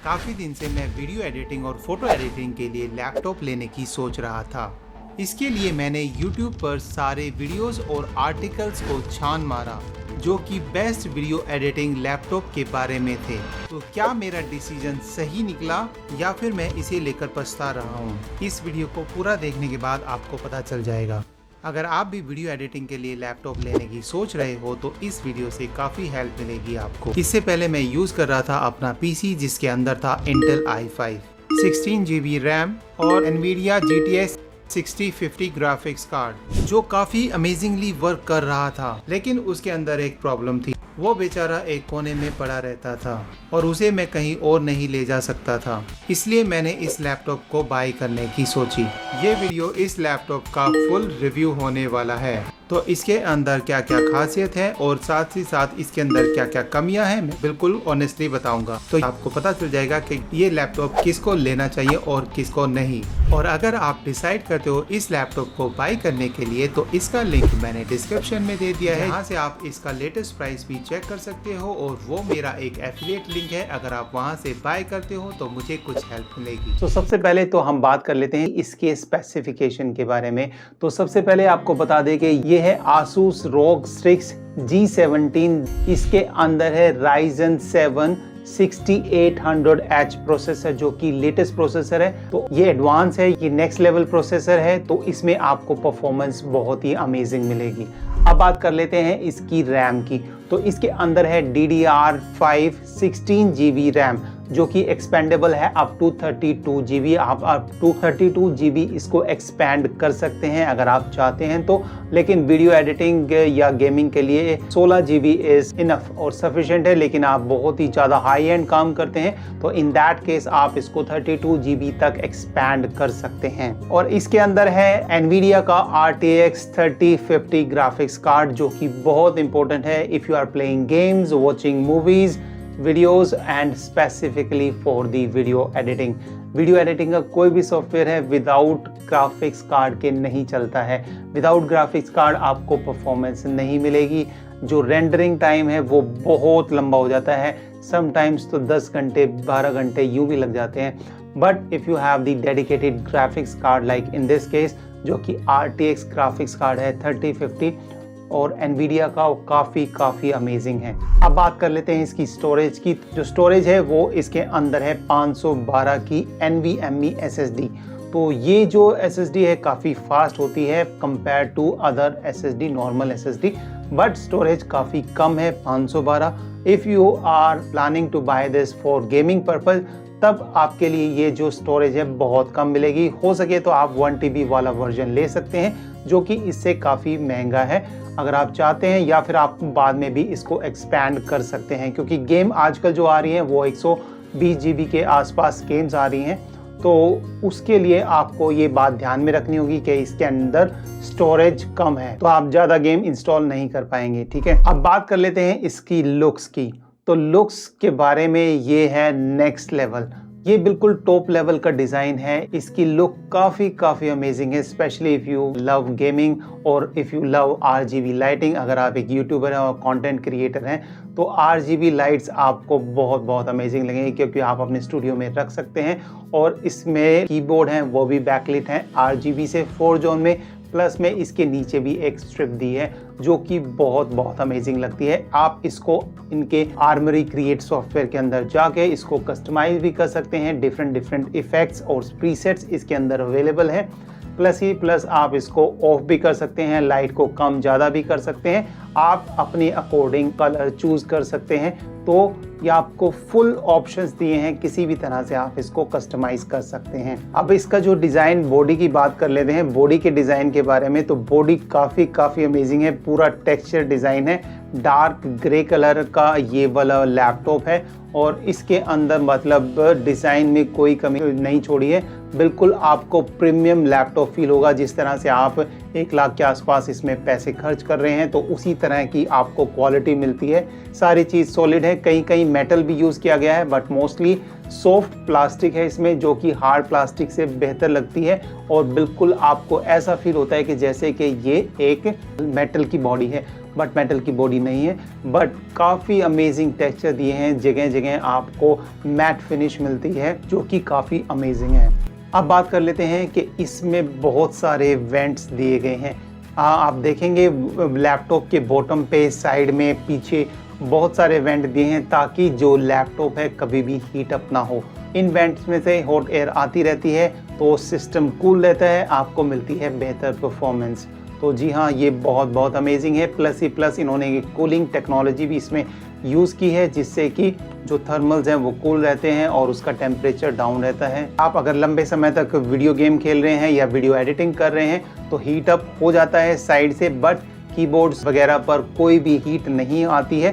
काफ़ी दिन से मैं वीडियो एडिटिंग और फोटो एडिटिंग के लिए लैपटॉप लेने की सोच रहा था। इसके लिए मैंने YouTube पर सारे वीडियोस और आर्टिकल्स को छान मारा जो कि बेस्ट वीडियो एडिटिंग लैपटॉप के बारे में थे। तो क्या मेरा डिसीजन सही निकला या फिर मैं इसे लेकर पछता रहा हूँ? इस वीडियो को पूरा देखने के बाद आपको पता चल जाएगा। अगर आप भी वीडियो एडिटिंग के लिए लैपटॉप लेने की सोच रहे हो तो इस वीडियो से काफ़ी हेल्प मिलेगी आपको। इससे पहले मैं यूज़ कर रहा था अपना पीसी जिसके अंदर था Intel i5, 16 GB रैम और NVIDIA GTX 6050 ग्राफिक्स कार्ड जो काफ़ी अमेजिंगली वर्क कर रहा था। लेकिन उसके अंदर एक प्रॉब्लम थी, वो बेचारा एक कोने में पड़ा रहता था और उसे मैं कहीं और नहीं ले जा सकता था। इसलिए मैंने इस लैपटॉप को बाय करने की सोची। ये वीडियो इस लैपटॉप का फुल रिव्यू होने वाला है, तो इसके अंदर क्या क्या खासियत है और साथ ही साथ इसके अंदर क्या क्या कमियां हैं मैं बिल्कुल ऑनेस्टली बताऊंगा। तो आपको पता चल जाएगा कि ये लैपटॉप किसको लेना चाहिए और किसको नहीं। और अगर आप डिसाइड करते हो इस लैपटॉप को बाय करने के लिए तो इसका लिंक मैंने डिस्क्रिप्शन में दे दिया है। यहाँ से आप इसका लेटेस्ट प्राइस भी चेक कर सकते हो और वो मेरा एक एफिलिएट लिंक है। अगर आप वहाँ से बाय करते हो तो मुझे कुछ हेल्प मिलेगी। तो सबसे पहले तो हम बात कर लेते हैं इसके स्पेसिफिकेशन के बारे में। तो सबसे पहले आपको बता दें कि ये है Asus ROG Strix G17। इसके अंदर है Ryzen 7 6800H प्रोसेसर जो कि लेटेस्ट प्रोसेसर है। तो ये एडवांस है, ये नेक्स्ट लेवल प्रोसेसर है, तो इसमें आपको परफॉर्मेंस बहुत ही अमेजिंग मिलेगी। अब बात कर लेते हैं इसकी रैम की। तो इसके अंदर है DDR5 16 GB रैम जो कि एक्सपेंडेबल है अप टू 32 GB। आप अप टू 32 GB इसको एक्सपेंड कर सकते हैं अगर आप चाहते हैं तो। लेकिन वीडियो एडिटिंग या गेमिंग के लिए 16 GB इज इनफ और सफिशिएंट है। लेकिन आप बहुत ही ज़्यादा हाई एंड काम करते हैं तो इन दैट केस आप इसको 32 GB तक एक्सपेंड कर सकते हैं। और इसके अंदर है NVIDIA का RTX 3050 ग्राफिक्स कार्ड जो कि बहुत इंपॉर्टेंट है if you are playing games, watching movies, videos and specifically for the video editing. Video editing का कोई भी सॉफ्टवेयर है विदाउट ग्राफिक्स कार्ड के नहीं चलता है। विदाउट ग्राफिक्स कार्ड आपको परफॉर्मेंस नहीं मिलेगी। जो रेंडरिंग टाइम है वो बहुत लंबा हो जाता है, समटाइम्स तो 10 घंटे 12 घंटे यूं भी लग जाते हैं। But if you have the dedicated graphics card like in this case जो कि RTX ग्राफिक्स कार्ड है 3050 और NVIDIA का काफ़ी अमेजिंग है। अब बात कर लेते हैं इसकी स्टोरेज की। जो स्टोरेज है वो इसके अंदर है 512 की NVMe SSD। तो ये जो SSD है काफ़ी फास्ट होती है compare to other SSD, normal SSD, but storage काफ़ी कम है 512। If you are planning to buy this for gaming purpose तब आपके लिए ये जो स्टोरेज है बहुत कम मिलेगी। हो सके तो आप 1 TB वाला वर्जन ले सकते हैं जो कि इससे काफ़ी महंगा है अगर आप चाहते हैं, या फिर आप बाद में भी इसको एक्सपैंड कर सकते हैं क्योंकि गेम आजकल जो आ रही हैं वो 120 GB के आसपास गेम्स आ रही हैं। तो उसके लिए आपको ये बात ध्यान में रखनी होगी कि इसके अंदर स्टोरेज कम है तो आप ज़्यादा गेम इंस्टॉल नहीं कर पाएंगे। ठीक है, अब बात कर लेते हैं इसकी लुक्स की। तो लुक्स के बारे में ये है नेक्स्ट लेवल। ये बिल्कुल टॉप लेवल का डिज़ाइन है। इसकी लुक काफ़ी अमेजिंग है, specially if you love gaming और if you love RGB lighting. अगर आप एक यूट्यूबर हैं और कंटेंट क्रिएटर हैं तो RGB लाइट्स आपको बहुत अमेजिंग लगेंगी क्योंकि आप अपने स्टूडियो में रख सकते हैं। और इसमें कीबोर्ड हैं वो भी बैकलिट हैं RGB से 4 जोन में, प्लस में इसके नीचे भी एक स्ट्रिप दी है जो कि बहुत अमेजिंग लगती है। आप इसको इनके आर्मरी क्रिएट सॉफ्टवेयर के अंदर जाके इसको कस्टमाइज भी कर सकते हैं। डिफरेंट इफेक्ट्स और प्रीसेट्स इसके अंदर अवेलेबल है। प्लस आप इसको ऑफ भी कर सकते हैं, लाइट को कम ज़्यादा भी कर सकते हैं। आप अपने अकॉर्डिंग कलर चूज़ कर सकते हैं। तो ये आपको फुल ऑप्शंस दिए हैं, किसी भी तरह से आप इसको कस्टमाइज कर सकते हैं। अब इसका जो डिज़ाइन, बॉडी की बात कर लेते हैं। बॉडी के डिज़ाइन के बारे में तो बॉडी काफ़ी अमेजिंग है। पूरा टेक्सचर डिज़ाइन है, डार्क ग्रे कलर का ये वाला लैपटॉप है और इसके अंदर मतलब डिज़ाइन में कोई कमी नहीं छोड़ी है। बिल्कुल आपको प्रीमियम लैपटॉप फील होगा। जिस तरह से आप 1 लाख के आसपास इसमें पैसे खर्च कर रहे हैं तो उसी तरह की आपको क्वालिटी मिलती है। सारी चीज़ सॉलिड है, कहीं मेटल भी यूज़ किया गया है बट मोस्टली सॉफ्ट प्लास्टिक है इसमें जो कि हार्ड प्लास्टिक से बेहतर लगती है। और बिल्कुल आपको ऐसा फील होता है कि जैसे कि ये एक मेटल की बॉडी है। बट मेटल की बॉडी नहीं है, बट काफ़ी अमेजिंग टेक्सचर दिए हैं। जगह जगह आपको मैट फिनिश मिलती है जो कि काफ़ी अमेजिंग है। अब बात कर लेते हैं कि इसमें बहुत सारे वेंट्स दिए गए हैं। आप देखेंगे लैपटॉप के बॉटम पे, साइड में, पीछे बहुत सारे वेंट दिए हैं ताकि जो लैपटॉप है कभी भी हीट अप ना हो। इन वेंट्स में से हॉट एयर आती रहती है तो सिस्टम कूल रहता है, आपको मिलती है बेहतर परफॉर्मेंस। तो जी हाँ, ये बहुत अमेजिंग है। प्लस ही प्लस इन्होंने कूलिंग टेक्नोलॉजी भी इसमें यूज़ की है जिससे कि जो थर्मल्स हैं वो कूल रहते हैं और उसका टेम्परेचर डाउन रहता है। आप अगर लंबे समय तक वीडियो गेम खेल रहे हैं या वीडियो एडिटिंग कर रहे हैं तो हीट अप हो जाता है साइड से, बट कीबोर्ड्स वगैरह पर कोई भी हीट नहीं आती है।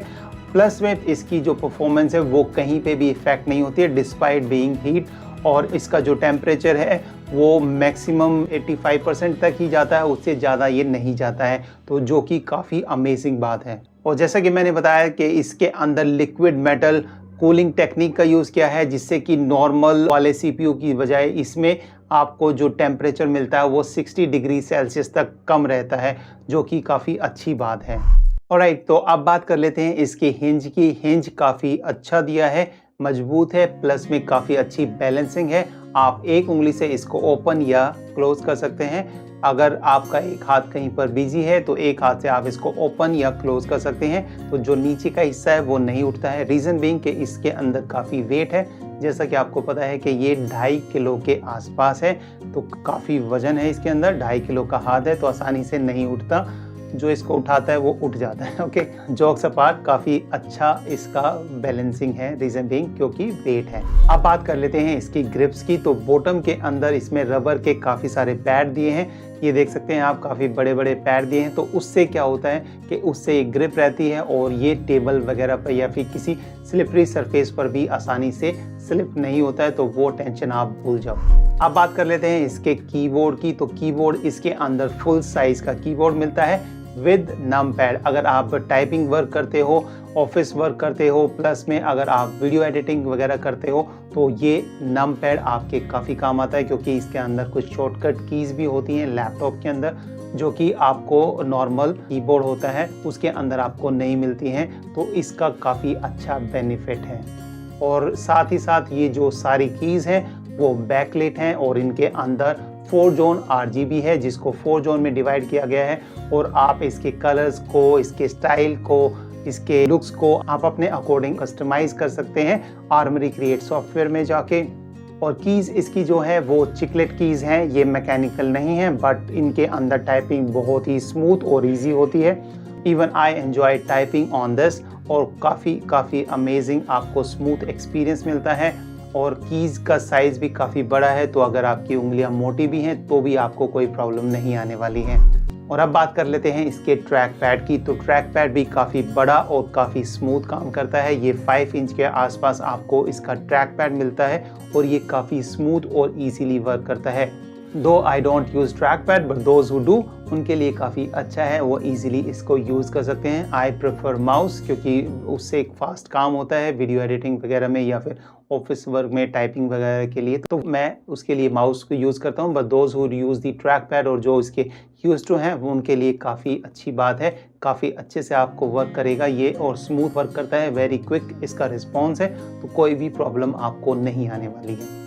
प्लस में इसकी जो परफॉर्मेंस है वो कहीं पे भी इफेक्ट नहीं होती है डिस्पाइट बीइंग हीट। और इसका जो टेम्परेचर है वो मैक्सिमम 85% तक ही जाता है, उससे ज़्यादा ये नहीं जाता है, तो जो कि काफ़ी अमेजिंग बात है। और जैसा कि मैंने बताया कि इसके अंदर लिक्विड मेटल कूलिंग टेक्निक का यूज़ किया है जिससे कि नॉर्मल वाले सीपीयू की बजाय इसमें आपको जो टेम्परेचर मिलता है वो 60 डिग्री सेल्सियस तक कम रहता है, जो कि काफ़ी अच्छी बात है। ऑलराइट, तो अब बात कर लेते हैं इसकी हिंज की। हिंज काफ़ी अच्छा दिया है, मजबूत है, प्लस में काफ़ी अच्छी बैलेंसिंग है। आप एक उंगली से इसको ओपन या क्लोज कर सकते हैं। अगर आपका एक हाथ कहीं पर बिजी है तो एक हाथ से आप इसको ओपन या क्लोज कर सकते हैं, तो जो नीचे का हिस्सा है वो नहीं उठता है। रीज़न बीइंग कि इसके अंदर काफ़ी वेट है। जैसा कि आपको पता है कि ये 2.5 किलो के आसपास है, तो काफ़ी वजन है इसके अंदर। 2.5 किलो का हाथ है तो आसानी से नहीं उठता, जो इसको उठाता है वो उठ जाता है। ओके, जोक्स अपार्ट, काफ़ी अच्छा इसका बैलेंसिंग है, रीज़न बीइंग क्योंकि वेट है। अब बात कर लेते हैं इसकी ग्रिप्स की। तो बॉटम के अंदर इसमें रबर के काफ़ी सारे पैड दिए हैं, ये देख सकते हैं आप, काफ़ी बड़े बड़े पैड दिए हैं। तो उससे क्या होता है कि उससे एक ग्रिप रहती है और ये टेबल वगैरह पर या फिर किसी स्लिपरी सरफेस पर भी आसानी से स्लिप नहीं होता है, तो वो टेंशन आप भूल जाओ। अब बात कर लेते हैं इसके कीबोर्ड की। तो कीबोर्ड इसके अंदर फुल साइज़ का कीबोर्ड मिलता है विद नम पैड। अगर आप टाइपिंग वर्क करते हो, ऑफिस वर्क करते हो, प्लस में अगर आप वीडियो एडिटिंग वगैरह करते हो तो ये नम पैड आपके काफ़ी काम आता है, क्योंकि इसके अंदर कुछ शॉर्टकट कीज़ भी होती हैं लैपटॉप के अंदर जो कि आपको नॉर्मल कीबोर्ड होता है उसके अंदर आपको नहीं मिलती हैं। तो इसका काफ़ी अच्छा बेनिफिट है। और साथ ही साथ ये जो सारी कीज़ हैं वो बैकलाइट हैं और इनके अंदर 4 जोन RGB है, जिसको 4 जोन में डिवाइड किया गया है। और आप इसके कलर्स को, इसके स्टाइल को, इसके लुक्स को आप अपने अकॉर्डिंग कस्टमाइज कर सकते हैं आर्मरी क्रिएट सॉफ्टवेयर में जाके। और कीज़ इसकी जो है वो चिकलेट कीज़ हैं, ये मैकेनिकल नहीं है, बट इनके अंदर टाइपिंग बहुत ही स्मूथ और ईजी होती है। Even I enjoy typing on this, और काफ़ी अमेजिंग आपको स्मूथ एक्सपीरियंस मिलता है। और कीज़ का साइज़ भी काफ़ी बड़ा है, तो अगर आपकी उंगलियां मोटी भी हैं तो भी आपको कोई प्रॉब्लम नहीं आने वाली है। और अब बात कर लेते हैं इसके ट्रैक पैड की। तो ट्रैक पैड भी काफ़ी बड़ा और काफ़ी स्मूथ काम करता है। ये 5 इंच के आसपास आपको इसका ट्रैक पैड मिलता है और ये काफ़ी स्मूथ और ईजीली वर्क करता है। दो I don't use track pad, but those who do उनके लिए काफ़ी अच्छा है, वो इजीली इसको यूज़ कर सकते हैं। आई प्रेफर माउस, क्योंकि उससे एक फास्ट काम होता है वीडियो एडिटिंग वगैरह में या फिर ऑफिस वर्क में टाइपिंग वगैरह के लिए, तो मैं उसके लिए माउस को यूज़ करता हूँ। But those who use the track pad और जो इसके यूज टू हैं वो उनके लिए काफ़ी अच्छी बात है। काफ़ी अच्छे से आपको वर्क करेगा ये और स्मूथ वर्क करता है, वेरी क्विक इसका रिस्पॉन्स है, तो कोई भी प्रॉब्लम आपको नहीं आने वाली है।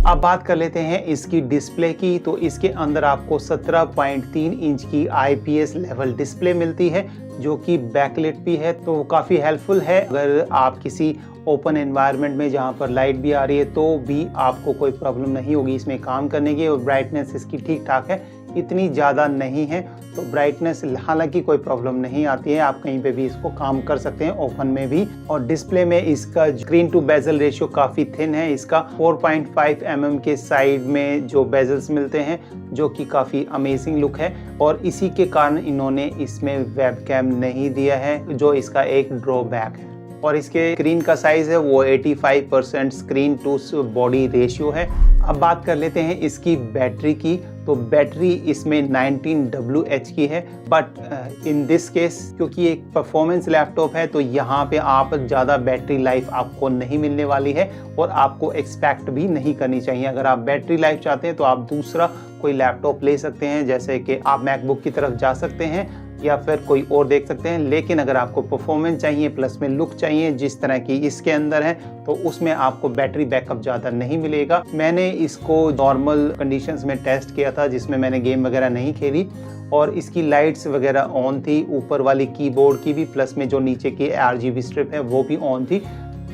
अब बात कर लेते हैं इसकी डिस्प्ले की। तो इसके अंदर आपको 17.3 इंच की IPS लेवल डिस्प्ले मिलती है जो कि बैकलाइट भी है, तो काफ़ी हेल्पफुल है। अगर आप किसी ओपन एनवायरनमेंट में जहाँ पर लाइट भी आ रही है तो भी आपको कोई प्रॉब्लम नहीं होगी इसमें काम करने की। और ब्राइटनेस इसकी ठीक ठाक है, इतनी ज़्यादा नहीं है, तो ब्राइटनेस हालांकि कोई प्रॉब्लम नहीं आती है, आप कहीं पे भी इसको काम कर सकते हैं ओपन में भी। और डिस्प्ले में इसका स्क्रीन टू बेजल रेशियो काफ़ी थिन है। इसका 4.5 mm के साइड में जो बेजल्स मिलते हैं जो कि काफ़ी अमेजिंग लुक है, और इसी के कारण इन्होंने इसमें वेबकैम नहीं दिया है जो इसका एक ड्रॉबैक है। और इसके स्क्रीन का साइज़ है वो 85% स्क्रीन टू बॉडी रेशियो है। अब बात कर लेते हैं इसकी बैटरी की। तो बैटरी इसमें 19 WH की है, बट इन दिस केस क्योंकि एक परफॉर्मेंस लैपटॉप है तो यहाँ पे आप ज़्यादा बैटरी लाइफ आपको नहीं मिलने वाली है और आपको एक्सपेक्ट भी नहीं करनी चाहिए। अगर आप बैटरी लाइफ चाहते हैं तो आप दूसरा कोई लैपटॉप ले सकते हैं, जैसे कि आप मैकबुक की तरफ जा सकते हैं या फिर कोई और देख सकते हैं। लेकिन अगर आपको परफॉर्मेंस चाहिए प्लस में लुक चाहिए जिस तरह की इसके अंदर है, तो उसमें आपको बैटरी बैकअप ज़्यादा नहीं मिलेगा। मैंने इसको नॉर्मल कंडीशंस में टेस्ट किया था जिसमें मैंने गेम वगैरह नहीं खेली, और इसकी लाइट्स वगैरह ऑन थी, यूपर वाली कीबोर्ड की भी, प्लस में जो नीचे की RGB स्ट्रिप है वो भी ऑन थी।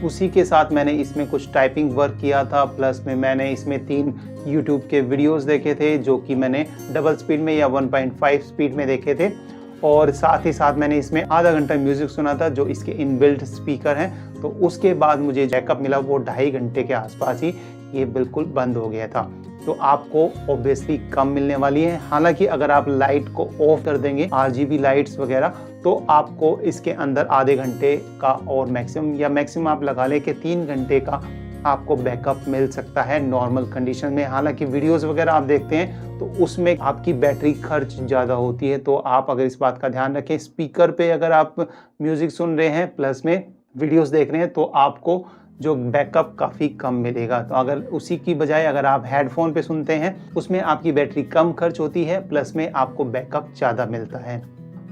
उसी के साथ मैंने इसमें कुछ टाइपिंग वर्क किया था, प्लस में मैंने इसमें 3 YouTube के वीडियोस देखे थे जो कि मैंने डबल स्पीड में या 1.5 स्पीड में देखे थे, और साथ ही साथ मैंने इसमें आधा घंटा म्यूज़िक सुना था जो इसके इनबिल्ट स्पीकर हैं। तो उसके बाद मुझे बैकअप मिला वो 2.5 घंटे के आसपास ही ये बिल्कुल बंद हो गया था। तो आपको ऑब्वियसली कम मिलने वाली है। हालांकि अगर आप लाइट को ऑफ कर देंगे, RGB लाइट्स वगैरह, तो आपको इसके अंदर आधे घंटे का और मैक्सिमम आप लगा लें कि 3 घंटे का आपको बैकअप मिल सकता है नॉर्मल कंडीशन में। हालांकि वीडियोस वगैरह आप देखते हैं तो उसमें आपकी बैटरी खर्च ज़्यादा होती है, तो आप अगर इस बात का ध्यान रखें, स्पीकर पे अगर आप म्यूज़िक सुन रहे हैं प्लस में वीडियोस देख रहे हैं तो आपको जो बैकअप काफ़ी कम मिलेगा। तो अगर उसी की बजाय अगर आप हेडफोन पे सुनते हैं उसमें आपकी बैटरी कम खर्च होती है, प्लस में आपको बैकअप ज़्यादा मिलता है।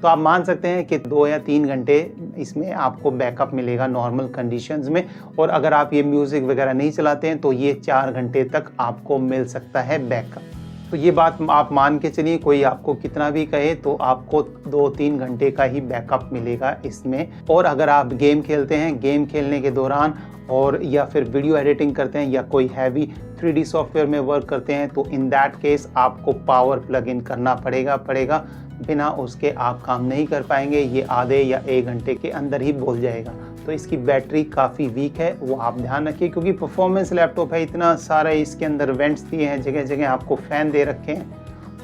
तो आप मान सकते हैं कि 2 या 3 घंटे इसमें आपको बैकअप मिलेगा नॉर्मल कंडीशंस में, और अगर आप ये म्यूज़िक वगैरह नहीं चलाते हैं तो ये 4 घंटे तक आपको मिल सकता है बैकअप। तो ये बात आप मान के चलिए, कोई आपको कितना भी कहे तो आपको 2-3 घंटे का ही बैकअप मिलेगा इसमें। और अगर आप गेम खेलते हैं, गेम खेलने के दौरान और या फिर वीडियो एडिटिंग करते हैं या कोई हैवी 3D सॉफ्टवेयर में वर्क करते हैं, तो इन दैट केस आपको पावर प्लग इन करना पड़ेगा। बिना उसके आप काम नहीं कर पाएंगे। ये आधे या 1 घंटे के अंदर ही बोल जाएगा। तो इसकी बैटरी काफ़ी वीक है, वो आप ध्यान रखिए, क्योंकि परफॉर्मेंस लैपटॉप है, इतना सारा इसके अंदर वेंट्स दिए हैं, जगह जगह आपको फ़ैन दे रखे हैं,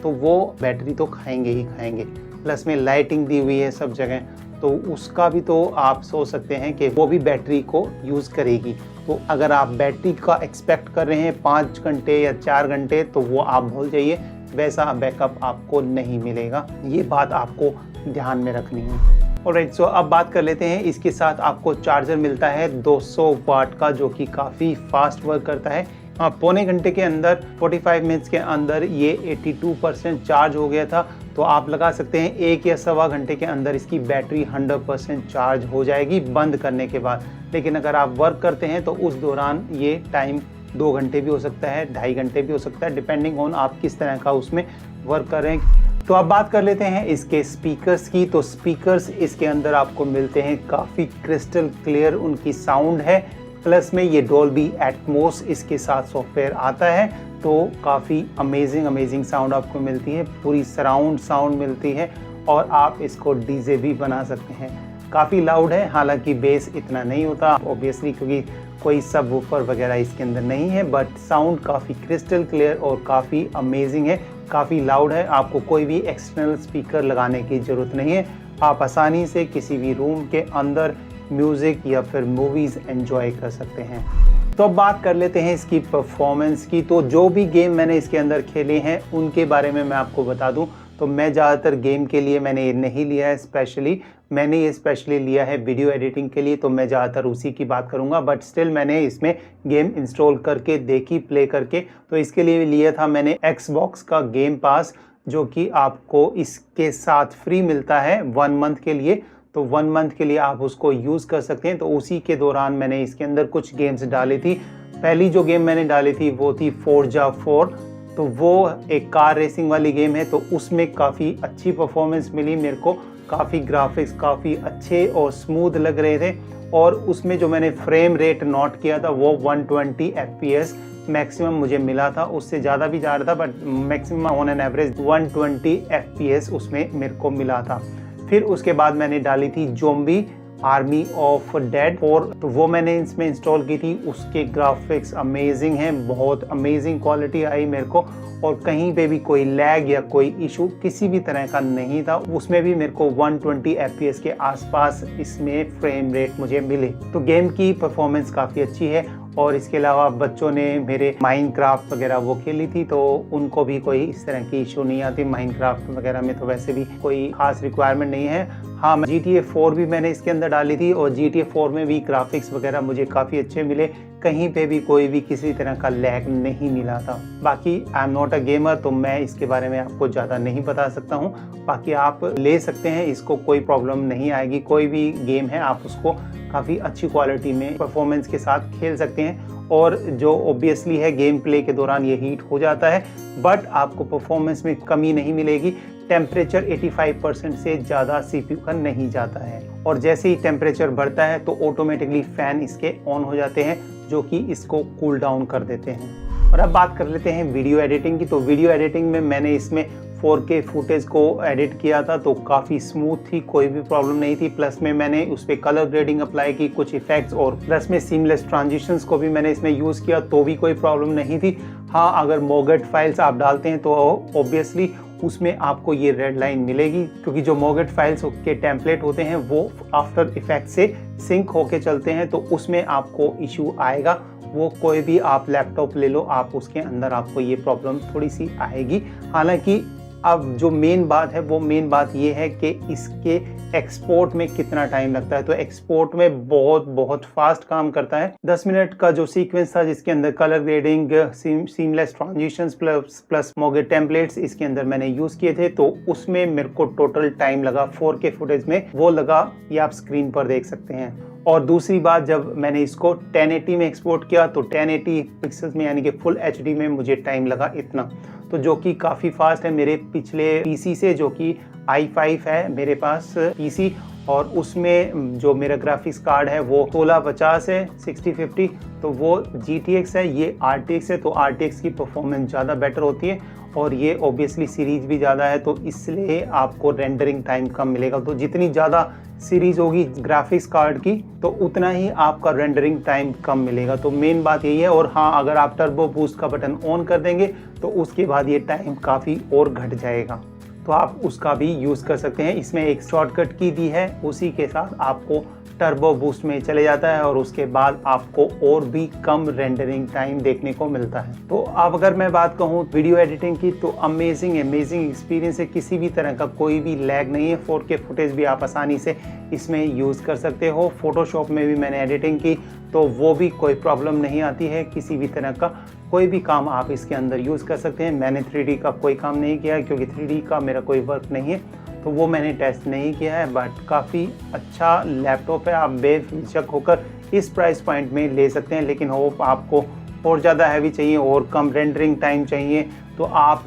तो वो बैटरी तो खाएंगे ही खाएंगे। प्लस में लाइटिंग दी हुई है सब जगह, तो उसका भी तो आप सोच सकते हैं कि वो भी बैटरी को यूज़ करेगी। तो अगर आप बैटरी का एक्सपेक्ट कर रहे हैं 5 घंटे या 4 घंटे, तो वो आप भूल जाइए, वैसा बैकअप आपको नहीं मिलेगा। ये बात आपको ध्यान में रखनी है। ऑलराइट, सो अब बात कर लेते हैं। इसके साथ आपको चार्जर मिलता है 200 वाट का, जो कि काफ़ी फास्ट वर्क करता है। पौने घंटे के अंदर 45 मिनट्स के अंदर ये 82% चार्ज हो गया था। तो आप लगा सकते हैं 1 या सवा घंटे के अंदर इसकी बैटरी 100% चार्ज हो जाएगी बंद करने के बाद। लेकिन अगर आप वर्क करते हैं तो उस दौरान ये टाइम 2 घंटे भी हो सकता है, 2.5 घंटे भी हो सकता है, डिपेंडिंग ऑन आप किस तरह का उसमें वर्क कर रहे हैं। तो अब बात कर लेते हैं इसके स्पीकर्स की। तो स्पीकर्स इसके अंदर आपको मिलते हैं, काफ़ी क्रिस्टल क्लियर उनकी साउंड है, प्लस में ये डॉल्बी एटमॉस इसके साथ सॉफ्टवेयर आता है, तो काफ़ी अमेजिंग साउंड आपको मिलती है, पूरी सराउंड साउंड मिलती है, और आप इसको डीजे भी बना सकते हैं। काफ़ी लाउड है, हालांकि बेस इतना नहीं होता ऑब्वियसली, क्योंकि कोई सब वूफर वगैरह इसके अंदर नहीं है, बट साउंड काफ़ी क्रिस्टल क्लियर और काफ़ी अमेजिंग है, काफ़ी लाउड है। आपको कोई भी एक्सटर्नल स्पीकर लगाने की ज़रूरत नहीं है, आप आसानी से किसी भी रूम के अंदर म्यूज़िक या फिर मूवीज़ एंजॉय कर सकते हैं। तो अब बात कर लेते हैं इसकी परफॉर्मेंस की। तो जो भी गेम मैंने इसके अंदर खेले हैं उनके बारे में मैं आपको बता दूं, तो मैं ज़्यादातर गेम के लिए मैंने ये नहीं लिया है स्पेशली, मैंने ये स्पेशली लिया है वीडियो एडिटिंग के लिए, तो मैं ज़्यादातर उसी की बात करूँगा। बट स्टिल मैंने इसमें गेम इंस्टॉल करके देखी, प्ले करके। तो इसके लिए लिया था मैंने Xbox का गेम पास, जो कि आपको इसके साथ फ्री मिलता है 1 मंथ के लिए। तो 1 मंथ के लिए आप उसको यूज़ कर सकते हैं। तो उसी के दौरान मैंने इसके अंदर कुछ गेम्स डाली थी। पहली जो गेम मैंने डाली थी वो थी फोर्जा 4। तो वो एक कार रेसिंग वाली गेम है, तो उसमें काफ़ी अच्छी परफॉर्मेंस मिली मेरे को, काफ़ी ग्राफिक्स काफ़ी अच्छे और स्मूथ लग रहे थे। और उसमें जो मैंने फ्रेम रेट नोट किया था वो 120 FPS मैक्सिमम मुझे मिला था, उससे ज़्यादा भी जा रहा था, but maximum on an average 120 FPS उसमें मेरे को मिला था। फिर उसके बाद मैंने डाली थी ज़ॉम्बी आर्मी ऑफ डेड 4, तो वो मैंने इसमें इंस्टॉल की थी। उसके ग्राफिक्स अमेजिंग हैं, बहुत अमेजिंग क्वालिटी आई मेरे को, और कहीं पे भी कोई लैग या कोई इशू किसी भी तरह का नहीं था। उसमें भी मेरे को 120 FPS के आसपास इसमें फ्रेम रेट मुझे मिले। तो गेम की परफॉर्मेंस काफ़ी अच्छी है, और इसके अलावा बच्चों ने मेरे माइनक्राफ्ट वगैरह वो खेली थी, तो उनको भी कोई इस तरह की इशू नहीं आती। माइनक्राफ्ट वगैरह में तो वैसे भी कोई खास रिक्वायरमेंट नहीं है। हाँ, GTA 4 भी मैंने इसके अंदर डाली थी और GTA 4 में भी ग्राफिक्स वगैरह मुझे काफ़ी अच्छे मिले, कहीं पे भी कोई भी किसी तरह का लैग नहीं मिला था। बाकी I am not a gamer, तो मैं इसके बारे में आपको ज़्यादा नहीं बता सकता हूँ। बाकी आप ले सकते हैं इसको, कोई प्रॉब्लम नहीं आएगी। कोई भी गेम है आप उसको काफ़ी अच्छी क्वालिटी में परफॉर्मेंस के साथ खेल सकते हैं। और जो ऑब्वियसली है गेम प्ले के दौरान ये हीट हो जाता है, बट आपको परफॉर्मेंस में कमी नहीं मिलेगी। टेम्परेचर 85% से ज़्यादा CPU का नहीं जाता है, और जैसे ही टेम्परेचर बढ़ता है तो ऑटोमेटिकली फ़ैन इसके ऑन हो जाते हैं, जो कि इसको कूल डाउन कर देते हैं। और अब बात कर लेते हैं वीडियो एडिटिंग की। तो वीडियो एडिटिंग में मैंने इसमें 4K फुटेज को एडिट किया था, तो काफ़ी स्मूथ थी, कोई भी प्रॉब्लम नहीं थी। प्लस में मैंने उस पर कलर ग्रेडिंग अप्लाई की, कुछ इफेक्ट्स, और प्लस में सीमलेस ट्रांजिशंस को भी मैंने इसमें यूज़ किया, तो भी कोई प्रॉब्लम नहीं थी। हाँ, अगर मोगेट फाइल्स आप डालते हैं तो ऑब्वियसली उसमें आपको ये रेड लाइन मिलेगी, क्योंकि जो मोगेट फाइल्स के टेम्पलेट होते हैं वो आफ्टर इफेक्ट से सिंक होके चलते हैं, तो उसमें आपको इशू आएगा। वो कोई भी आप लैपटॉप ले लो, आप उसके अंदर आपको ये प्रॉब्लम थोड़ी सी आएगी। हालांकि अब जो मेन बात है वो मेन बात ये है कि इसके एक्सपोर्ट में कितना टाइम लगता है। तो एक्सपोर्ट में बहुत फास्ट काम करता है। 10 मिनट का जो सीक्वेंस था जिसके अंदर colour grading, seamless transitions plus MOGRT templates इसके अंदर मैंने यूज किए थे, तो उसमें मेरे को टोटल टाइम लगा 4K फुटेज में, वो लगा, ये आप स्क्रीन पर देख सकते हैं। और दूसरी बात, जब मैंने इसको 1080 में एक्सपोर्ट किया तो 1080 पिक्सल्स में यानी कि फुल HD में मुझे टाइम लगा इतना, तो जो कि काफ़ी फास्ट है मेरे पिछले PC से, जो कि i5 है मेरे पास PC, और उसमें जो मेरा ग्राफिक्स कार्ड है वो 1650 है 6050, तो वो GTX है, ये RTX है, तो RTX की परफॉर्मेंस ज़्यादा बेटर होती है, और ये ऑब्वियसली सीरीज भी ज़्यादा है, तो इसलिए आपको रेंडरिंग टाइम कम मिलेगा। तो जितनी ज़्यादा सीरीज होगी ग्राफिक्स कार्ड की, तो उतना ही आपका रेंडरिंग टाइम कम मिलेगा। तो मेन बात यही है। और हाँ, अगर आप टर्बो बूस्ट का बटन ऑन कर देंगे तो उसके बाद ये टाइम काफ़ी और घट जाएगा, तो आप उसका भी यूज़ कर सकते हैं। इसमें एक शॉर्टकट की दी है, उसी के साथ आपको टर्बो बूस्ट में चले जाता है, और उसके बाद आपको और भी कम रेंडरिंग टाइम देखने को मिलता है। तो अब अगर मैं बात कहूँ वीडियो एडिटिंग की, तो अमेजिंग एक्सपीरियंस है, किसी भी तरह का कोई भी लैग नहीं है। 4K फुटेज भी आप आसानी से इसमें यूज़ कर सकते हो। फोटोशॉप में भी मैंने एडिटिंग की, तो वो भी कोई प्रॉब्लम नहीं आती है। किसी भी तरह का कोई भी काम आप इसके अंदर यूज़ कर सकते हैं। मैंने 3D का कोई काम नहीं किया, क्योंकि 3D का मेरा कोई वर्क नहीं है, तो वो मैंने टेस्ट नहीं किया है। बट काफ़ी अच्छा लैपटॉप है, आप बेझिझक होकर इस प्राइस पॉइंट में ले सकते हैं। लेकिन होप आपको और ज़्यादा हैवी चाहिए और कम रेंडरिंग टाइम चाहिए, तो आप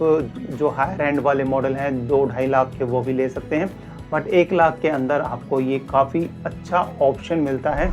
जो हायर एंड वाले मॉडल हैं 2-2.5 लाख के, वो भी ले सकते हैं। बट 1 लाख के अंदर आपको ये काफ़ी अच्छा ऑप्शन मिलता है।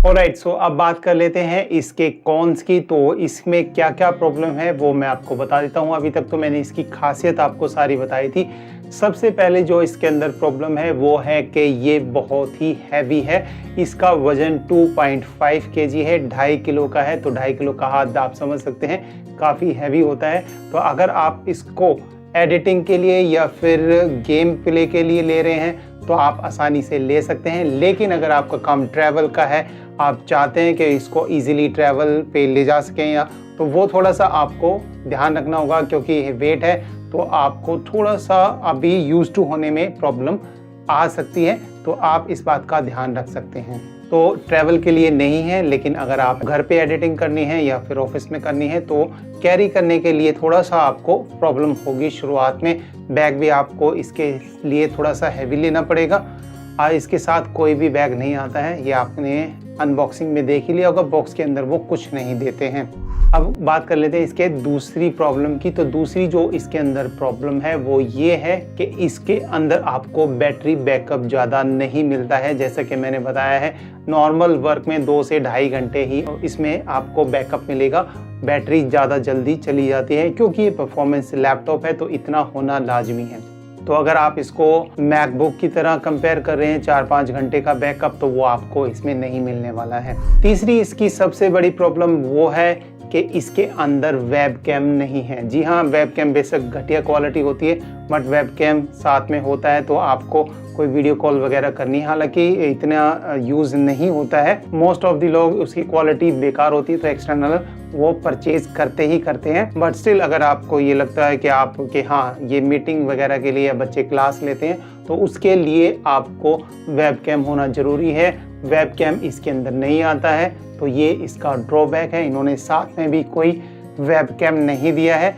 ऑलराइट, सो अब बात कर लेते हैं इसके कॉन्स की। तो इसमें क्या क्या प्रॉब्लम है वो मैं आपको बता देता हूँ। अभी तक तो मैंने इसकी खासियत आपको सारी बताई थी। सबसे पहले जो इसके अंदर प्रॉब्लम है वो है कि ये बहुत ही हैवी है। इसका वजन 2.5 kg है, 2.5 किलो का है, तो 2.5 किलो का हाथ आप समझ सकते हैं काफ़ी हैवी होता है। तो अगर आप इसको एडिटिंग के लिए या फिर गेम प्ले के लिए ले रहे हैं तो आप आसानी से ले सकते हैं। लेकिन अगर आपका काम ट्रैवल का है, आप चाहते हैं कि इसको इजीली ट्रैवल पे ले जा सकें, या तो वो थोड़ा सा आपको ध्यान रखना होगा, क्योंकि वेट है तो आपको थोड़ा सा अभी यूज टू होने में प्रॉब्लम आ सकती है, तो आप इस बात का ध्यान रख सकते हैं। तो ट्रैवल के लिए नहीं है, लेकिन अगर आप घर पे एडिटिंग करनी है या फिर ऑफिस में करनी है तो कैरी करने के लिए थोड़ा सा आपको प्रॉब्लम होगी शुरुआत में। बैग भी आपको इसके लिए थोड़ा सा हैवी लेना पड़ेगा। इसके साथ कोई भी बैग नहीं आता है, ये आपने अनबॉक्सिंग में देख ही लिया होगा, बॉक्स के अंदर वो कुछ नहीं देते हैं। अब बात कर लेते हैं इसके दूसरी प्रॉब्लम की। तो दूसरी जो इसके अंदर प्रॉब्लम है वो ये है कि इसके अंदर आपको बैटरी बैकअप ज़्यादा नहीं मिलता है। जैसा कि मैंने बताया है, नॉर्मल वर्क में 2 से 2.5 घंटे ही इसमें आपको बैकअप मिलेगा। बैटरी ज़्यादा जल्दी चली जाती है, क्योंकि ये परफॉर्मेंस लैपटॉप है तो इतना होना लाजमी है। तो अगर आप इसको मैकबुक की तरह कंपेयर कर रहे हैं 4-5 घंटे का बैकअप, तो वो आपको इसमें नहीं मिलने वाला है। तीसरी इसकी सबसे बड़ी प्रॉब्लम वो है कि इसके अंदर वेबकैम नहीं है। जी हाँ, वेबकैम बेशक घटिया क्वालिटी होती है, बट वेबकैम साथ में होता है तो आपको कोई वीडियो कॉल वगैरह करनी है। हालांकि इतना यूज़ नहीं होता है, मोस्ट ऑफ द लोग उसकी क्वालिटी बेकार होती है तो एक्सटर्नल वो परचेज करते ही करते हैं। बट स्टिल अगर आपको ये लगता है कि हाँ ये मीटिंग वगैरह के लिए बच्चे क्लास लेते हैं तो उसके लिए आपको वेबकैम होना ज़रूरी है। वेबकैम इसके अंदर नहीं आता है तो ये इसका ड्रॉबैक है। इन्होंने साथ में भी कोई वेबकैम नहीं दिया है।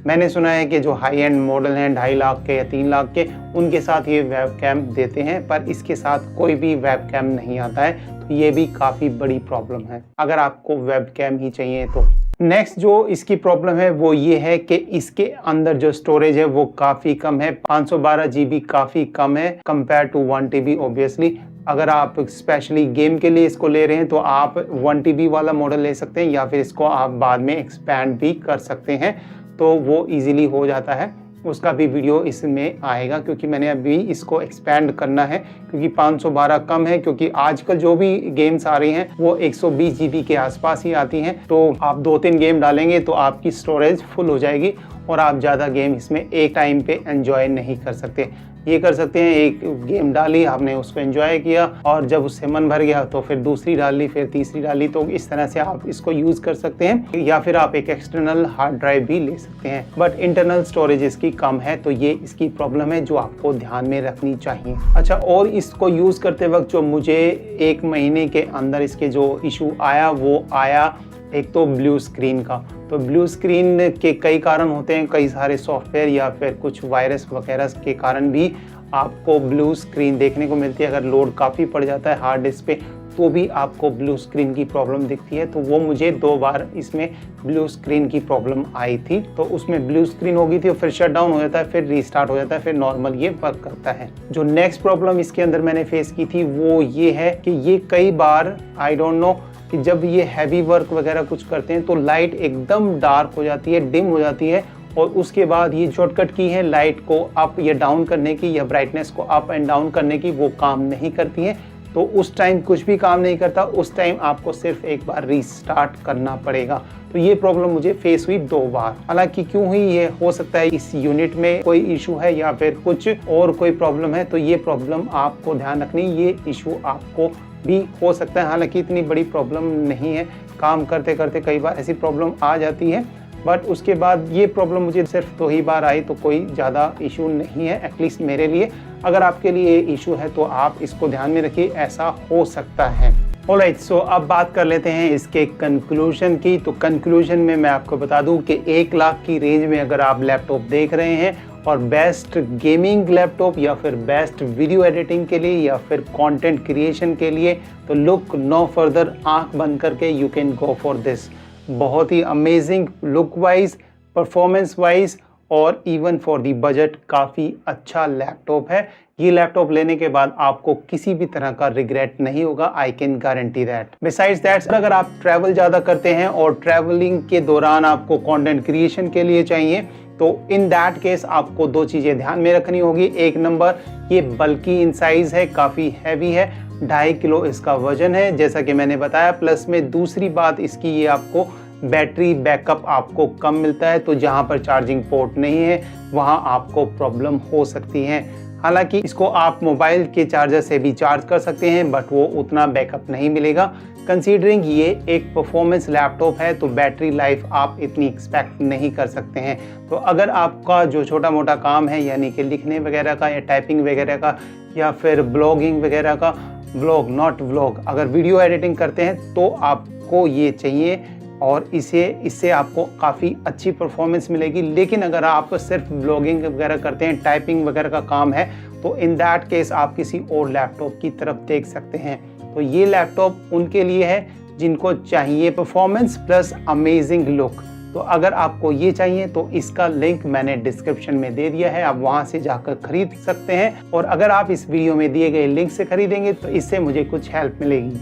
मैंने सुना है कि जो हाई एंड मॉडल हैं 2.5 लाख के या 3 लाख के, उनके साथ ये वेबकैम देते हैं, पर इसके साथ कोई भी वेबकैम नहीं आता है। तो ये भी काफ़ी बड़ी प्रॉब्लम है अगर आपको वेबकैम ही चाहिए तो। नेक्स्ट जो इसकी प्रॉब्लम है वो ये है कि इसके अंदर जो स्टोरेज है वो काफ़ी कम है। 512 GB काफ़ी कम है कंपेयर टू 1 TB। ऑब्वियसली अगर आप स्पेशली गेम के लिए इसको ले रहे हैं तो आप 1 TB वाला मॉडल ले सकते हैं, या फिर इसको आप बाद में एक्सपैंड भी कर सकते हैं, तो वो इजीली हो जाता है। उसका भी वीडियो इसमें आएगा, क्योंकि मैंने अभी इसको एक्सपैंड करना है, क्योंकि 512 कम है। क्योंकि आजकल जो भी गेम्स आ रही हैं वो 120 GB के आसपास ही आती हैं, तो आप 2-3 गेम डालेंगे तो आपकी स्टोरेज फुल हो जाएगी और आप ज़्यादा गेम इसमें एक टाइम पे एंजॉय नहीं कर सकते। ये कर सकते हैं, एक गेम डाली आपने, उसको एंजॉय किया और जब उससे मन भर गया तो फिर दूसरी डाली, फिर तीसरी डाली, तो इस तरह से आप इसको यूज़ कर सकते हैं। या फिर आप एक एक्सटर्नल हार्ड ड्राइव भी ले सकते हैं, बट इंटरनल स्टोरेज इसकी कम है, तो ये इसकी प्रॉब्लम है जो आपको ध्यान में रखनी चाहिए। अच्छा, और इसको यूज़ करते वक्त जो मुझे 1 महीने के अंदर इसके जो इशू आया वो आया, एक तो ब्लू स्क्रीन का। तो ब्लू स्क्रीन के कई कारण होते हैं, कई सारे सॉफ्टवेयर या फिर कुछ वायरस वगैरह के कारण भी आपको ब्लू स्क्रीन देखने को मिलती है। अगर लोड काफ़ी पड़ जाता है हार्ड डिस्क पे तो भी आपको ब्लू स्क्रीन की प्रॉब्लम दिखती है। तो वो मुझे 2 बार इसमें ब्लू स्क्रीन की प्रॉब्लम आई थी। तो उसमें ब्लू स्क्रीन हो गई थी और फिर शट डाउन हो जाता है, फिर रीस्टार्ट हो जाता है, फिर नॉर्मल ये वर्क करता है। जो नेक्स्ट प्रॉब्लम इसके अंदर मैंने फेस की थी वो ये है कि ये कई बार आई डोंट नो कि जब ये हैवी वर्क वगैरह कुछ करते हैं तो लाइट एकदम डार्क हो जाती है, डिम हो जाती है, और उसके बाद ये शॉर्टकट की है लाइट को अप या डाउन करने की या ब्राइटनेस को अप एंड डाउन करने की, वो काम नहीं करती है। तो उस टाइम कुछ भी काम नहीं करता, उस टाइम आपको सिर्फ एक बार रीस्टार्ट करना पड़ेगा। तो ये प्रॉब्लम मुझे फेस हुई 2 बार। हालांकि क्यों हुई ये हो सकता है इस यूनिट में कोई इशू है या फिर कुछ और कोई प्रॉब्लम है, तो ये प्रॉब्लम आपको ध्यान रखनी, ये इशू आपको भी हो सकता है। हालांकि इतनी बड़ी प्रॉब्लम नहीं है, काम करते करते कई बार ऐसी प्रॉब्लम आ जाती है, बट उसके बाद ये प्रॉब्लम मुझे सिर्फ 2 ही बार आई, तो कोई ज़्यादा इशू नहीं है एटलीस्ट मेरे लिए। अगर आपके लिए इशू है तो आप इसको ध्यान में रखिए, ऐसा हो सकता है। ऑलराइट, सो अब बात कर लेते हैं इसके कंक्लूजन की। तो कंक्लूजन में मैं आपको बता दूं कि 1 लाख की रेंज में अगर आप लैपटॉप देख रहे हैं और बेस्ट गेमिंग लैपटॉप या फिर बेस्ट वीडियो एडिटिंग के लिए या फिर कंटेंट क्रिएशन के लिए, तो लुक नो फर्दर, आंख बंद करके you can go for this. बहुत ही amazing look wise, performance wise और इवन फॉर दी बजट काफ़ी अच्छा लैपटॉप है। ये लैपटॉप लेने के बाद आपको किसी भी तरह का रिग्रेट नहीं होगा, I can guarantee that. Besides that, अगर आप ट्रैवल ज़्यादा करते हैं और ट्रैवलिंग के दौरान आपको कंटेंट क्रिएशन के लिए चाहिए, तो इन दैट केस आपको 2 चीज़ें ध्यान में रखनी होगी। 1 नंबर, ये बल्कि इन साइज़ है, काफ़ी हैवी है, 2.5 किलो इसका वजन है जैसा कि मैंने बताया। प्लस में दूसरी बात इसकी, ये आपको बैटरी बैकअप आपको कम मिलता है, तो जहाँ पर चार्जिंग पोर्ट नहीं है वहाँ आपको प्रॉब्लम हो सकती है। हालांकि इसको आप मोबाइल के चार्जर से भी चार्ज कर सकते हैं, बट वो उतना बैकअप नहीं मिलेगा। कंसीडरिंग ये एक परफॉर्मेंस लैपटॉप है तो बैटरी लाइफ आप इतनी एक्सपेक्ट नहीं कर सकते हैं। तो अगर आपका जो छोटा मोटा काम है, यानी कि लिखने वगैरह का या टाइपिंग वगैरह का या फिर ब्लॉगिंग वगैरह का, ब्लॉग नॉट व्लॉग, अगर वीडियो एडिटिंग करते हैं तो आपको ये चाहिए और इससे आपको काफ़ी अच्छी परफॉर्मेंस मिलेगी। लेकिन अगर आप सिर्फ ब्लॉगिंग वगैरह करते हैं, टाइपिंग वगैरह का काम है, तो इन दैट केस आप किसी और लैपटॉप की तरफ देख सकते हैं। तो ये लैपटॉप उनके लिए है जिनको चाहिए परफॉर्मेंस प्लस अमेजिंग लुक। तो अगर आपको ये चाहिए तो इसका लिंक मैंने डिस्क्रिप्शन में दे दिया है, आप वहां से जाकर खरीद सकते हैं। और अगर आप इस वीडियो में दिए गए लिंक से खरीदेंगे तो इससे मुझे कुछ हेल्प मिलेगी।